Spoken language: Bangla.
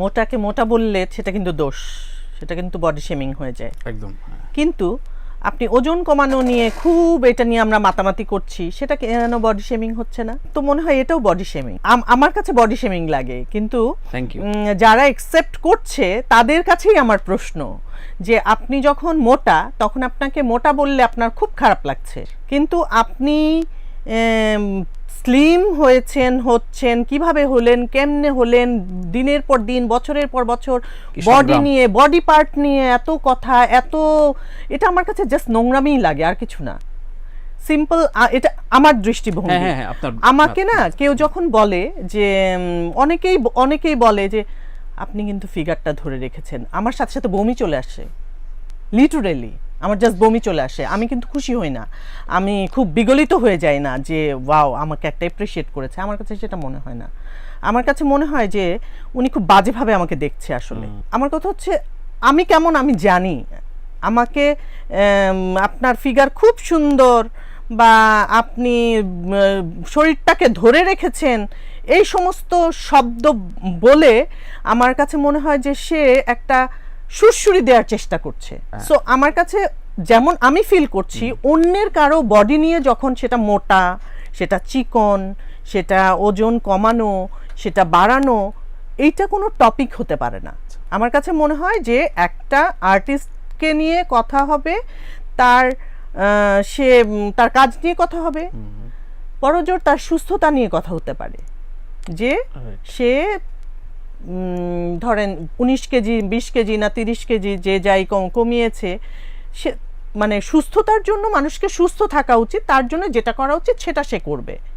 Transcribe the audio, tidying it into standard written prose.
মোটাকে মোটা বললে সেটা কিন্তু দোষ, সেটা কিন্তু বডি শেমিং হয়ে যায় একদম। কিন্তু আপনি ওজন কমানো নিয়ে খুব এটা নিয়ে আমরা মাতামাতি করছি, সেটা কেন বডি শেমিং হচ্ছে না? তো মনে হয় এটাও বডি শেমিং। আমার কাছে বডি শেমিং লাগে, কিন্তু যারা একসেপ্ট করছে তাদের কাছেই আমার প্রশ্ন যে আপনি যখন মোটা, তখন আপনাকে মোটা বললে আপনার খুব খারাপ লাগছে, কিন্তু আপনি স্লিম হচ্ছেন কিভাবে হলেন, কেমনে হলেন, দিনের পর দিন বছরের পর বছর বডি নিয়ে, বডি পার্ট নিয়ে এত কথা, এটা আমার কাছে জাস্ট নোংরামিই লাগে, আর কিছু না। সিম্পল, এটা আমার দৃষ্টিভঙ্গি। আমাকে না কেউ যখন বলে যে অনেকেই বলে যে আপনি কিন্তু ফিগারটা ধরে রেখেছেন, আমার সাথে সাথে বমি চলে আসে, লিটারেলি আমার জাস্ট বমি চলে আসে। আমি কিন্তু খুশি হই না, আমি খুব বিগলিত হয়ে যাই না যে ওয়াও আমাকে একটা অ্যাপ্রিশিয়েট করেছে। আমার কাছে সেটা মনে হয় না। আমার কাছে মনে হয় যে উনি খুব বাজেভাবে আমাকে দেখছে আসলে। আমার কথা হচ্ছে আমি কেমন আমি জানি, আমাকে আপনার ফিগার খুব সুন্দর বা আপনি শরীরটাকে ধরে রেখেছেন, এই সমস্ত শব্দ বলে আমার কাছে মনে হয় যে সে একটা সুরসুরি দেওয়ার চেষ্টা করছে। সো আমার কাছে যেমন আমি ফিল করছি, অন্যের কারো বডি নিয়ে যখন সেটা মোটা, সেটা চিকন, সেটা ওজন কমানো, সেটা বাড়ানো, এইটা কোনো টপিক হতে পারে না। আমার কাছে মনে হয় যে একটা আর্টিস্টকে নিয়ে কথা হবে, তার কাজ নিয়ে কথা হবে, পরজোর তার সুস্থতা নিয়ে কথা হতে পারে, যে সে ধরেন 19 কেজি 20 কেজি না 30 কেজি যে যাই কমিয়েছে, সে মানে সুস্থতার জন্য মানুষকে সুস্থ থাকা উচিত, তার জন্য যেটা করা উচিত সেটা সে করবে।